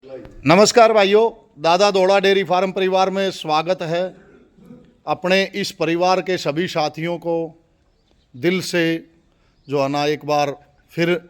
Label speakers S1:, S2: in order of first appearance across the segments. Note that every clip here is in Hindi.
S1: नमस्कार भाइयों, दादा दौड़ा डेयरी फार्म परिवार में स्वागत है। अपने इस परिवार के सभी साथियों को दिल से जो है ना एक बार फिर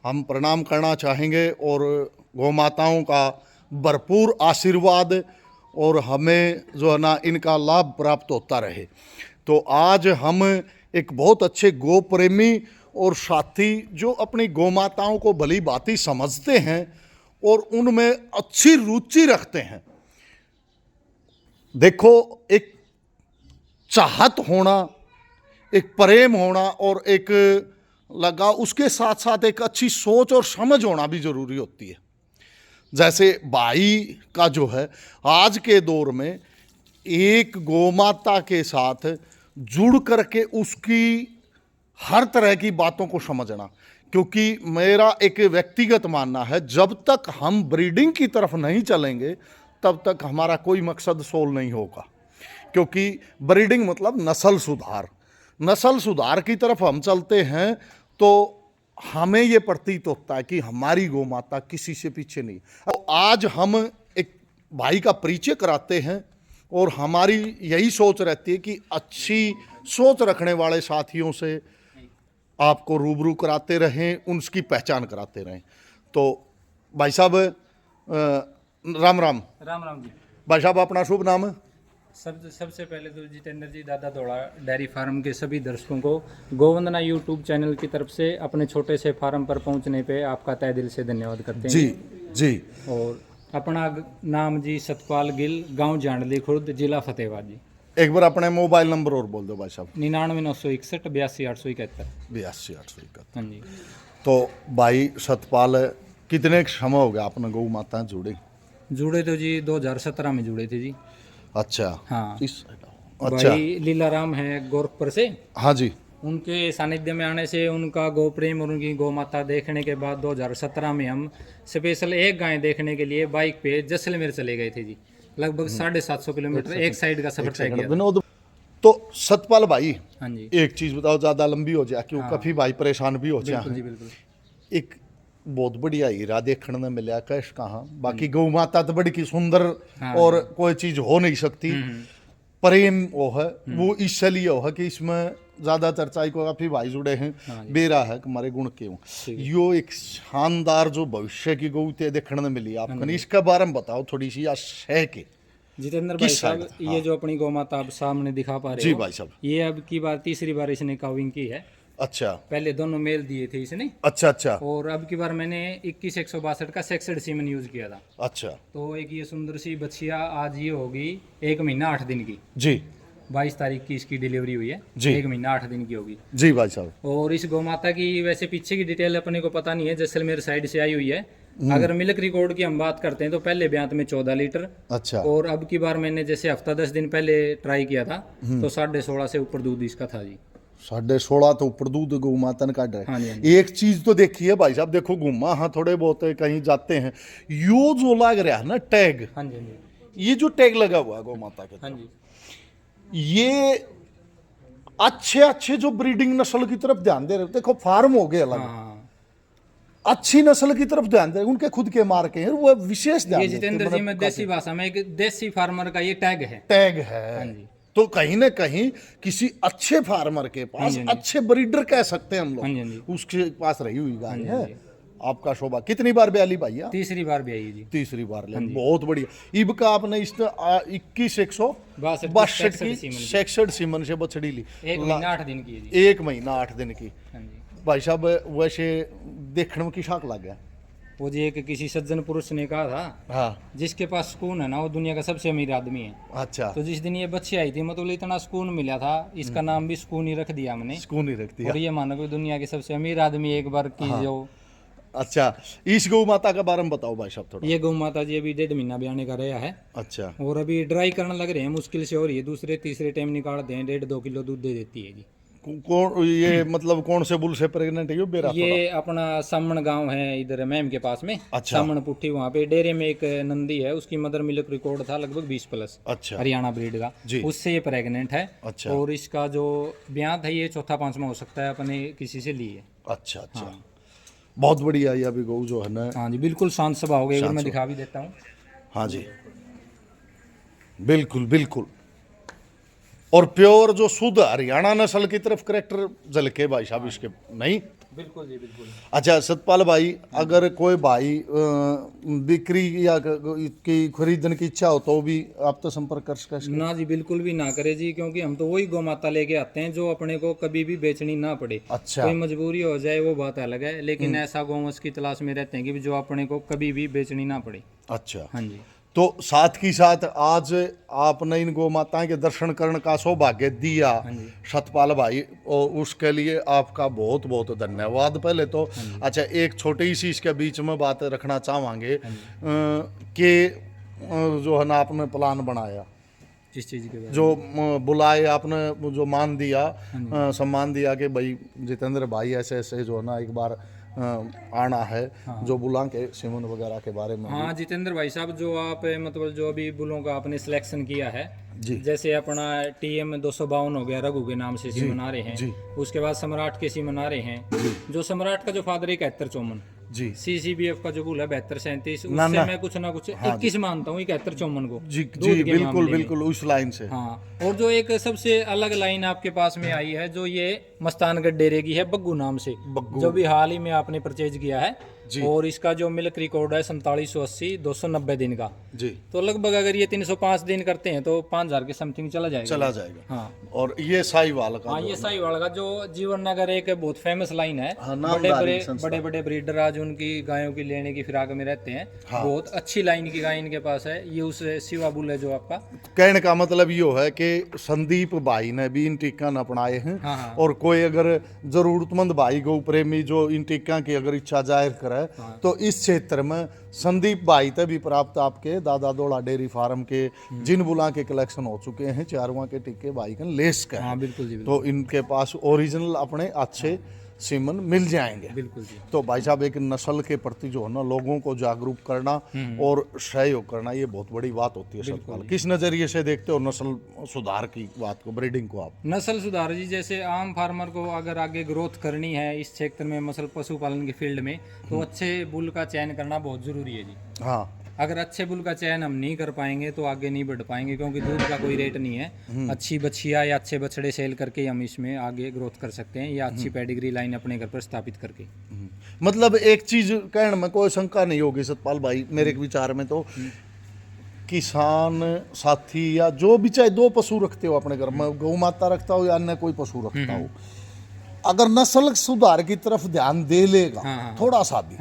S1: हम प्रणाम करना चाहेंगे और गौ माताओं का भरपूर आशीर्वाद और हमें जो है ना इनका लाभ प्राप्त होता रहे। तो आज हम एक बहुत अच्छे गौ प्रेमी और साथी जो अपनी गौ माताओं को भली भांति समझते हैं और उनमें अच्छी रुचि रखते हैं। देखो, एक चाहत होना, एक प्रेम होना और एक लगा, उसके साथ साथ एक अच्छी सोच और समझ होना भी जरूरी होती है। जैसे भाई का जो है आज के दौर में एक गोमाता के साथ जुड़ करके उसकी हर तरह की बातों को समझना, क्योंकि मेरा एक व्यक्तिगत मानना है जब तक हम ब्रीडिंग की तरफ नहीं चलेंगे तब तक हमारा कोई मकसद सोल नहीं होगा। क्योंकि ब्रीडिंग मतलब नस्ल सुधार की तरफ हम चलते हैं तो हमें ये प्रतीत होता है कि हमारी गौ माता किसी से पीछे नहीं। तो आज हम एक भाई का परिचय कराते हैं और हमारी यही सोच रहती है कि अच्छी सोच रखने वाले साथियों से आपको रूबरू कराते रहें, उनकी पहचान कराते रहें। तो भाई साहब राम राम।
S2: राम राम जी।
S1: भाई साहब अपना शुभ नाम।
S2: सबसे पहले तो जितेंद्र जी, दादा दौड़ा डेयरी फार्म के सभी दर्शकों को गोवंदना यूट्यूब चैनल की तरफ से अपने छोटे से फार्म पर पहुंचने पे आपका तहे दिल से धन्यवाद करते हैं
S1: जी।
S2: और अपना नाम जी सतपाल गिल, गांव जांडली खुर्द, जिला फतेहाबाद जी।
S1: एक बार अपने मोबाइल नंबर और बोल दो भाई साहब।
S2: 99 961 82 871।
S1: 82 871।
S2: हाँ जी।
S1: तो भाई सतपाल, कितने समय हो गया अपने गौ माता जुड़े
S2: तो जी 2017 में जुड़े थे जी।
S1: अच्छा।
S2: हाँ।
S1: अच्छा
S2: भाई लीलाराम है गोरखपुर से।
S1: हाँ जी।
S2: उनके सानिध्य में आने से उनका गौ प्रेम और उनकी गौ माता देखने के बाद 2017 में हम स्पेशल एक गाय देखने के लिए बाइक पे जैसलमेर चले गए थे जी। लगभग 750 किलोमीटर एक साइड का सफर तय किया था।
S1: तो सतपाल भाई,
S2: हाँ जी,
S1: एक चीज बताओ, ज्यादा लंबी हो जाए क्यों, काफी भाई परेशान भी हो
S2: बिल्कुल
S1: जाए।
S2: जी बिल्कुल।
S1: एक बहुत बढ़िया हीरा देखने में मिला कैश कहाँ, बाकी गौ माता तो बड़ी की सुंदर और कोई चीज हो नहीं सकती। प्रेम वो है, वो इसलिए हो है कि इसमें ज्यादा चर्चा को काफी भाई जुड़े हैं। बेरा है कि हमारे गुण क्यों यो एक शानदार जो भविष्य की गौ देखने में मिली आपको, इसके बारे में बताओ थोड़ी सी, या शह के
S2: जितेंद्र भाई साहब, ये जो अपनी गौ माता आप सामने दिखा पा रहे
S1: जी
S2: हो,
S1: भाई साहब,
S2: ये अब की बार तीसरी बार इसने काविंग की है।
S1: अच्छा।
S2: पहले दोनों मेल दिए थे इसने।
S1: अच्छा।
S2: और अब की बार मैंने 21 162 का सेक्सड सीमन यूज किया था।
S1: अच्छा।
S2: तो एक ये सुंदर सी बच्चिया आज ये होगी 1 महीना 8 दिन की
S1: जी।
S2: 22 तारीख की इसकी डिलीवरी हुई है
S1: जी।
S2: 1 महीना 8 दिन की होगी
S1: जी भाई साहब।
S2: और इस गौ माता की वैसे पीछे की डिटेल अपने को पता नहीं है, जैसलमेर साइड से आई हुई है। अगर मिल्क रिकॉर्ड की हम बात करते हैं तो पहले ब्यांत में 14 लीटर।
S1: अच्छा।
S2: और अब की बार मैंने जैसे हफ्ता 10 दिन पहले ट्राई किया था तो 16.5 से ऊपर दूध इसका था जी।
S1: 16.5 तो ऊपर दूध गौ माता ने काट
S2: हाँ जी,
S1: रहे।
S2: हाँ जी।
S1: एक चीज तो देखिए भाई साहब, देखो घूमा हाँ थोड़े बहुत कहीं जाते हैं, यो जो लग रहा है ना टैग,
S2: हाँ जी, हाँ जी,
S1: ये जो टैग लगा हुआ है गौ माता के,
S2: हाँ जी,
S1: ये अच्छे जो ब्रीडिंग नस्ल की तरफ ध्यान दे रहे हो। देखो फार्म हो गए अलग,
S2: हाँ।
S1: अच्छी नस्ल की तरफ ध्यान दे रहे, उनके खुद के मार के हैं, वो विशेष ध्यान
S2: ये
S1: देते हैं।
S2: जितेंद्र जी
S1: मतलब
S2: में देसी भाषा में एक देसी फार्मर का ये टैग है।
S1: टैग है।
S2: हाँ जी।
S1: तो कहीं ना कहीं किसी अच्छे फार्मर के पास, अच्छे ब्रीडर कह सकते हैं हम
S2: हाँ जी, हाँ
S1: लोग,
S2: जी।
S1: उसके पास रही हुई गाय
S2: जी,
S1: है।
S2: हाँ जी।
S1: आपका शोभा। कितनी बार ब्याली भैया?
S2: तीसरी बार भी आई जी।
S1: तीसरी बार ले, बहुत बढ़िया। इब का आपने इस 21 162 की सेक्सड सीमन से बछड़ी ली,
S2: 1 महीना 8 दिन की है जी।
S1: 1 महीना 8 दिन की।
S2: हाँ जी।
S1: भाई साहब वैसे देखने में की शाक लग गया।
S2: वो जी एक किसी सज्जन पुरुष ने कहा था,
S1: हाँ।
S2: जिसके पास सुकून है ना वो दुनिया का सबसे अमीर आदमी है।
S1: अच्छा।
S2: तो जिस दिन ये बच्ची आई थी मतलब इतना सुकून मिला था, इसका नाम भी सुकून ही रख दिया हमने।
S1: सुकून ही रखती है।
S2: और ये मानो कि दुनिया के सबसे अमीर आदमी एक बार की जो।
S1: अच्छा, इस गौ माता के बारे में बताओ भाई साहब थोड़ा।
S2: ये गौ माता जी अभी 1.5 महीना ब्याने का रहा है।
S1: अच्छा।
S2: और अभी ड्राई करने लग रहे हैं मुश्किल से, और ये दूसरे तीसरे टाइम निकालते हैं 1.5 2 किलो दूध दे देती है जी।
S1: कौन ये मतलब कौन से बुल से प्रेग्नेंट है? बेरा
S2: ये अपना सामण गांव है इधर मैम के पास में।
S1: अच्छा।
S2: सामण पुट्ठी, वहाँ पे डेरे में एक नंदी है, उसकी मदर मिल्क रिकॉर्ड था लगभग 20+।
S1: अच्छा।
S2: हरियाणा ब्रीड का, उससे ये प्रेग्नेंट है।
S1: अच्छा।
S2: और इसका जो ब्याह है ये 4था 5वां हो सकता है अपने किसी से लिए।
S1: अच्छा।
S2: हाँ।
S1: बहुत बढ़िया ये अभी गऊ जो है ना।
S2: हाँ जी, बिल्कुल शांत स्वभाव हो गई,
S1: शांत
S2: मैं
S1: स्वभाव।
S2: दिखा भी देता हूँ।
S1: हाँ जी, बिल्कुल बिल्कुल। और प्योर जो शुद्ध हरियाणा नस्ल की तरफ करेक्टर झलके भाई साहब इसके, नहीं?
S2: बिल्कुल जी, बिल्कुल।
S1: अच्छा सतपाल भाई, अगर कोई भाई बिक्री या की खरीदने की इच्छा हो तो भी आप तो संपर्क कर सकते हैं?
S2: ना जी, बिल्कुल भी ना करे जी, क्योंकि हम तो वही गौ माता लेके आते हैं जो अपने को कभी भी बेचनी ना पड़े।
S1: अच्छा।
S2: कोई मजबूरी हो जाए वो बात अलग है, लेकिन ऐसा गौवंश की तलाश में रहते हैं कि जो अपने को कभी भी बेचनी ना पड़े।
S1: अच्छा,
S2: हाँ जी।
S1: तो साथ ही साथ आज आपने इन गौ माताओं के दर्शन करने का सौभाग्य दिया
S2: जी।
S1: सतपाल भाई, और उसके लिए आपका बहुत बहुत धन्यवाद पहले तो। अच्छा, एक छोटी सी इसके बीच में बात रखना चाहेंगे कि जो है ना आपने प्लान बनाया,
S2: जिस चीज़ के बारे में।
S1: जो बुलाए आपने, जो मान दिया, सम्मान दिया कि भाई जितेंद्र भाई ऐसे ऐसे जो है ना एक बार आना है, जो बुला के सिमन वगैरह के बारे में।
S2: हाँ जितेंद्र भाई साहब, जो आप मतलब जो अभी बुलों का आपने सिलेक्शन किया है
S1: जी।
S2: जैसे अपना TM 252 हो गया, रघु के नाम से सीमन आ रहे हैं
S1: जी।
S2: उसके बाद सम्राट के सीमन आ रहे हैं, जो सम्राट का जो फादर है 7154,
S1: जी।
S2: CCBF का जो बुल है 7237,
S1: ना,
S2: उससे
S1: ना।
S2: मैं कुछ ना कुछ 21 मानता हूँ 7154 को।
S1: जी
S2: दूध
S1: जी,
S2: के
S1: बिल्कुल
S2: मामले में।
S1: बिल्कुल उस लाइन से।
S2: हाँ, और जो एक सबसे अलग लाइन आपके पास में आई है, जो ये मस्तानगढ़ डेरे की है, बग्गू नाम से,
S1: बग्गू।
S2: जो भी हाल ही में आपने परचेज किया है।
S1: जी।
S2: और इसका जो मिल्क रिकॉर्ड है 4780 290 दिन का।
S1: जी।
S2: तो लगभग अगर ये 305 दिन करते हैं तो 5000 के समथिंग चला जाएगा।
S1: चला जाएगा।
S2: हाँ।
S1: और ये साहिवाल का
S2: हाँ, ये साहिवाल का जो जीवन नगर एक बहुत फेमस लाइन है।
S1: हाँ,
S2: बड़े
S1: नामदारी संस्था।
S2: बड़े बड़े ब्रीडर आज उनकी गायों की लेने की फिराक में रहते हैं। बहुत अच्छी लाइन की गाय इनके पास है। ये उस शिवा बुल है जो आपका
S1: कहने का मतलब ये है कि संदीप भाई ने भी इन टीका न अपनाए हैं।
S2: हाँ, हाँ।
S1: और कोई अगर जरूरतमंद भाई गौ प्रेमी जो इन टीका की अगर इच्छा जाहिर करे तो इस क्षेत्र में संदीप भाई तक भी प्राप्त आपके दादा दोड़ा डेयरी फार्म के जिन बुला के कलेक्शन हो चुके हैं, चारवा के टीके भाई का लेस का।
S2: हाँ, बिल्कुल जी, बिल्कुल।
S1: तो इनके पास ओरिजिनल अपने अच्छे सीमन मिल जाएंगे।
S2: बिल्कुल जी।
S1: तो भाई साहब, एक नस्ल के प्रति जो है ना लोगों को जागरूक करना और सहयोग करना, ये बहुत बड़ी बात होती है। सतपाल, किस नजरिए से देखते हो नस्ल सुधार की बात को, ब्रीडिंग को आप?
S2: नस्ल सुधार जी, जैसे आम फार्मर को अगर आगे ग्रोथ करनी है इस क्षेत्र में, मसल पशुपालन के फील्ड में, तो अच्छे बुल का चयन करना बहुत जरूरी है जी।
S1: हाँ।
S2: अगर अच्छे बुल का चयन हम नहीं कर पाएंगे तो आगे नहीं बढ़ पाएंगे, क्योंकि दूध का कोई रेट नहीं है। अच्छी बछिया या अच्छे बछड़े सेल करके हम इसमें आगे ग्रोथ कर सकते हैं, या अच्छी पेडिग्री लाइन अपने घर पर स्थापित करके।
S1: मतलब एक चीज कहने में कोई शंका नहीं होगी सतपाल भाई, मेरे विचार में तो किसान साथी या जो भी, चाहे दो पशु रखते हो अपने घर में, गौ माता रखता हो या अन्य कोई पशु रखता हो, अगर नस्ल सुधार की तरफ ध्यान दे लेगा थोड़ा सा भी,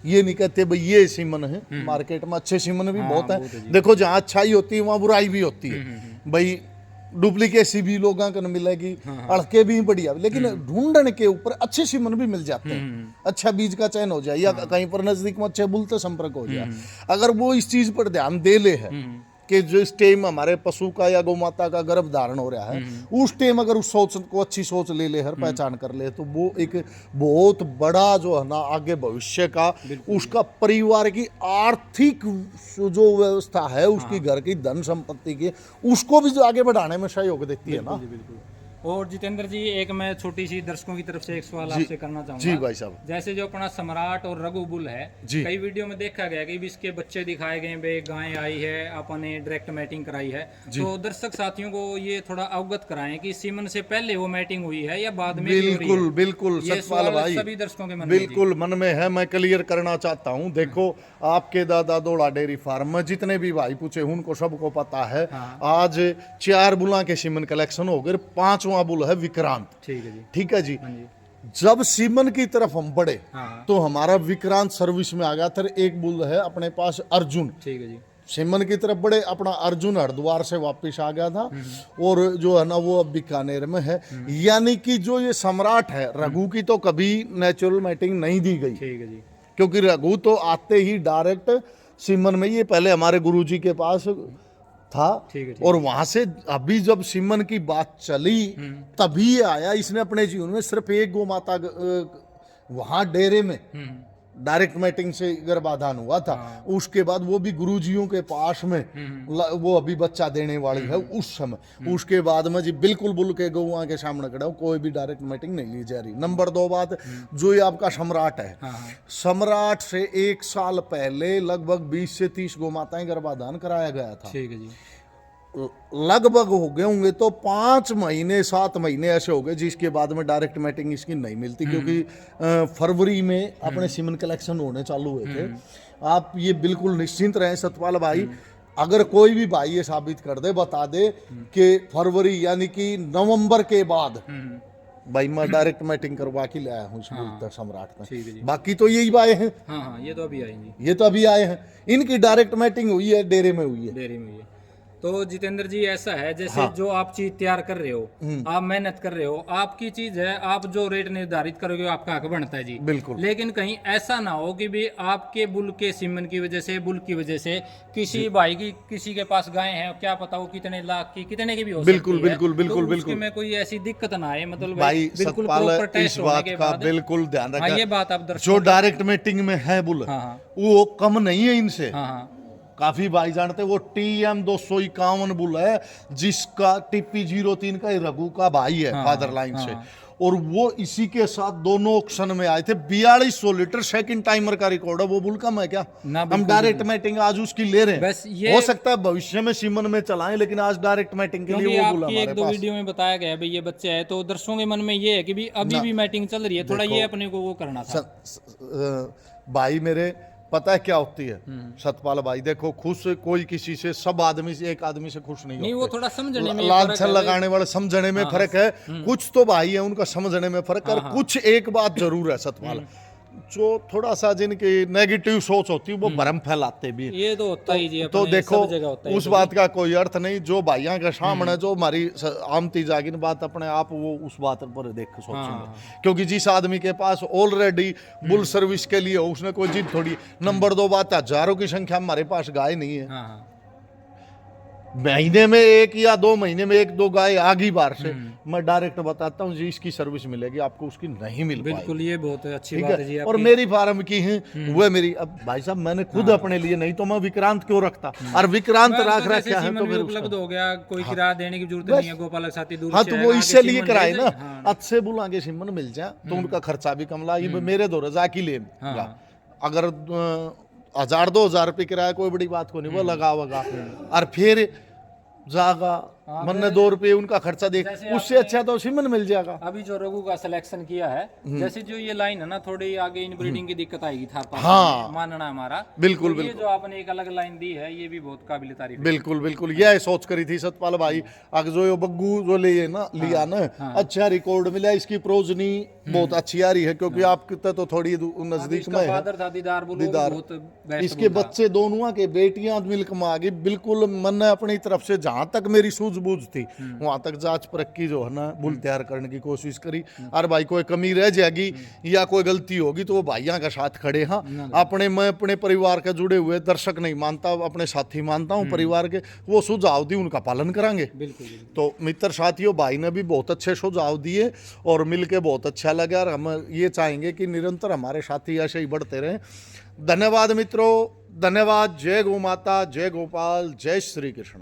S1: ये नहीं कहते भाई ये सीमन है, मार्केट में अच्छे सीमन भी बहुत है। देखो जहाँ अच्छाई होती है वहाँ बुराई भी होती है भाई, डुप्लीकेसी भी लोगों को मिलेगी, अड़के भी बढ़िया, लेकिन ढूंढने के ऊपर अच्छे सीमन भी मिल जाते हैं। अच्छा बीज का चयन हो जाए या कहीं पर नजदीक में अच्छे बुल से संपर्क हो जाए, अगर वो इस चीज पर ध्यान दे ले है कि जिस टाइम हमारे पशु का या गौ माता का गर्भ धारण हो रहा है, उस टाइम अगर उस सोच को अच्छी सोच ले ले, हर पहचान कर ले, तो वो एक बहुत बड़ा जो है ना आगे भविष्य का, उसका परिवार की आर्थिक जो व्यवस्था है, उसकी घर की धन संपत्ति की, उसको भी जो आगे बढ़ाने में सहयोग देती है ना।
S2: और जितेंद्र जी, एक मैं छोटी सी दर्शकों की तरफ से एक सवाल आपसे करना चाहूंगा।
S1: जी भाई साहब।
S2: जैसे जो अपना सम्राट और रघु बुल है, कई वीडियो में देखा गया कि इसके बच्चे दिखाए गए, बे गाय आई है, अपने डायरेक्ट मैटिंग कराई है, तो दर्शक साथियों को ये थोड़ा अवगत कराएं कि सीमन से पहले वो मैटिंग हुई है या बाद में?
S1: बिल्कुल बिल्कुल सतपाल भाई,
S2: सभी दर्शकों के मन
S1: बिल्कुल मन में है, मैं क्लियर करना चाहता हूँ। देखो आपके दादा दोड़ा डेयरी फार्म में जितने भी भाई पूछे उनको सबको पता है, आज 4 बुला के सीमन कलेक्शन हो गए, 5वां बुल है विक्रांत। ठीक है जी। ठीक है जी। जब सीमन की तरफ हम बढ़े तो हमारा विक्रांत सर्विस में आ गया था। एक बुल है अपने पास अर्जुन। ठीक है जी। सीमन की तरफ बढ़े, अपना अर्जुन हरिद्वार से वापस आ गया था, और जो है ना वो अब बीकानेर में है। यानी कि जो ये सम्राट है, रघु की तो कभी नेचुरल मैटिंग नहीं दी गई। ठीक है जी। क्योंकि रघु तो आते ही डायरेक्ट सीमन में, ये पहले हमारे गुरुजी के पास था। ठीक। और वहां से अभी जब सीमन की बात चली तभी ये आया। इसने अपने जीवन में सिर्फ एक गौ माता वहां डेरे में डायरेक्ट मैटिंग से गर्भाधान हुआ था। उसके बाद वो भी गुरुजियों के पास में वो अभी बच्चा देने वाली है उस समय। उसके बाद में जी बिल्कुल बुल के गौआ के सामने खड़ा हूं, कोई भी डायरेक्ट मैटिंग नहीं ली जा रही। नंबर 2 बात, जो ये आपका सम्राट है, सम्राट से 1 साल पहले लगभग 20 से 30 गौ माताएं गर्भाधान कराया गया था।
S2: ठीक है जी।
S1: लगभग हो गए होंगे तो 5 महीने 7 महीने ऐसे हो गए जिसके बाद में डायरेक्ट मैटिंग इसकी नहीं मिलती, क्योंकि फरवरी में अपने सीमन कलेक्शन होने चालू हुए थे। आप ये बिल्कुल निश्चिंत रहें सतपाल भाई, अगर कोई भी भाई ये साबित कर दे, बता दे कि फरवरी यानी कि नवंबर के बाद भाई मैं डायरेक्ट मैटिंग करवा के ले आया हूँ इस सम्राट में। बाकी तो यही आए हैं।
S2: हाँ, ये तो अभी आएंगे,
S1: ये तो अभी आए हैं, इनकी डायरेक्ट मैटिंग हुई है, डेरे में हुई है।
S2: डेयरी में हुई है। तो जितेंद्र जी ऐसा है जैसे जो आप चीज तैयार कर रहे हो, आप मेहनत कर रहे हो, आपकी चीज है, आप जो रेट निर्धारित करोगे आपका हक बनता है जी।
S1: बिल्कुल।
S2: लेकिन कहीं ऐसा ना हो कि भी आपके बुल के सीमन की वजह से, बुल की वजह से किसी भाई की, किसी के पास गाय है, क्या पता वो कितने लाख की, कितने की भी हो
S1: बिल्कुल
S2: सकती है।
S1: बिल्कुल बिल्कुल
S2: तो
S1: बिल्कुल
S2: में कोई ऐसी दिक्कत ना आए, मतलब
S1: भाई
S2: बिल्कुल
S1: सतपाल
S2: प्रॉपर
S1: इस
S2: टेस्ट होने
S1: बात
S2: के
S1: का
S2: बाद।
S1: बिल्कुल ध्यान
S2: हाँ,
S1: रखना।
S2: ये बात आप
S1: जो डायरेक्ट मीटिंग में है बुल, वो कम नहीं है इनसे।
S2: हाँ,
S1: काफी भाई जानते, वो TM 251 बुल है, जिसका TP 03 का रघु का भाई है, फादर लाइन से, और वो इसी के साथ दोनों ऑक्शन में आए थे। 4200 लीटर सेकंड टाइमर का रिकॉर्ड है। वो बुल कम है क्या? हम डायरेक्ट मैटिंग आज उसकी ले रहे
S2: बस
S1: हैं।
S2: ये
S1: हो सकता है भविष्य में सीमन में चलाएं, लेकिन आज डायरेक्ट मैटिंग के लिए वो बुल
S2: आपकी
S1: हमारे
S2: 1-2
S1: पास।
S2: वीडियो में बताया गया है भाई ये बच्चे है, तो दर्शकों के मन में ये है कि भी अभी भी मैटिंग चल रही है, थोड़ा ये अपने को वो करना था।
S1: भाई मेरे पता है क्या होती है सतपाल भाई, देखो खुश कोई किसी से, सब आदमी से, एक आदमी से खुश नहीं
S2: वो थोड़ा समझने में
S1: लाल छल लगाने वाले समझने में फर्क है। कुछ तो भाई है उनका समझने में फर्क है। और कुछ एक बात जरूर है सतपाल, जो थोड़ा सा जिनकी नेगेटिव सोच होती है वो भ्रम फैलाते भी हैं।
S2: ये तो होता ही जी,
S1: तो
S2: अपने
S1: देखो
S2: सब जगह होता है
S1: उस बात का कोई अर्थ नहीं। जो भाइयों के सामने जो हमारी आमती जागिन बात, अपने आप वो उस बात पर देख के सोचेंगे। क्योंकि जिस आदमी के पास ऑलरेडी बुल सर्विस के लिए हो, उसने कोई जिद थोड़ी। नंबर 2 बात, हजारों की संख्या हमारे पास गाय नहीं है। महीने में 1 या 2 महीने में 1-2 गाय आगी बार से मैं डायरेक्ट बताता हूँ जी इसकी सर्विस मिलेगी आपको, उसकी नहीं मिल पाएगी।
S2: बिल्कुल, ये बहुत अच्छी
S1: ठीक
S2: बात है जी।
S1: है। और मेरी फार्म की है वो मेरी, अब भाई साहब मैंने खुद अपने लिए, नहीं तो मैं विक्रांत क्यों रखता, और विक्रांत रख रखा है तो फिर
S2: उपलब्ध हो गया, कोई किराया देने की जरूरत नहीं है, गोपालक साथी दूर
S1: हाँ
S2: से
S1: तो
S2: है,
S1: वो
S2: आगे
S1: इससे लिए
S2: सीमन
S1: कराए
S2: ले
S1: ना,
S2: जाए।
S1: अच्छे बुलाएंगे सिमन मिल जाए तो उनका खर्चा भी कम लाए। मेरे दो रजा की ले अगर 1000-2000 रुपये किराया कोई बड़ी बात को नहीं, वो लगा होगा। और फिर जागा मन्ने 2 रुपये उनका खर्चा देख, उससे अच्छा तो सिमन मिल जाएगा।
S2: अभी जो रघु का सिलेक्शन किया है, जैसे जो ये लाइन है ना, थोड़ी आगे इन ब्रीडिंग की दिक्कत आएगी था,
S1: हाँ
S2: मानना हमारा।
S1: बिल्कुल
S2: तो ये जो आपने एक अलग लाइन दी है, ये भी बहुत काबिल तारीफ है।
S1: बिल्कुल बिल्कुल, यह सोच करी थी सतपाल भाई। अगर जो बग्गू जो लिए ना लिया ना, अच्छा रिकॉर्ड मिला, इसकी प्रोजनी बहुत अच्छी आ रही है, क्योंकि आपके तो थोड़ी नजदीक में है।
S2: फादर था दीदार, बहुत बेस्ट
S1: इसके बच्चे दोनों के बेटियां मिल्क में आ गई। बिल्कुल मैंने अपनी तरफ से जहां तक मेरी सूझबूझ थी वहां तक जांच परख की जो है ना बुल तैयार करने की कोशिश करी। और भाई कोई कमी रह जाएगी या कोई गलती होगी तो वो भाइयों का साथ खड़े। हाँ मैं अपने परिवार के जुड़े हुए दर्शक नहीं मानता, अपने साथी मानता हूँ परिवार के, वो सुझाव दी उनका पालन करांगे।
S2: बिल्कुल।
S1: तो मित्र साथियों, भाई ने भी बहुत अच्छे सुझाव दिए और मिलके बहुत अच्छा लगा। और हम ये चाहेंगे कि निरंतर हमारे साथी ऐसे ही बढ़ते रहें। धन्यवाद मित्रों, धन्यवाद। जय गौ माता, जय गोपाल, जय श्री कृष्ण।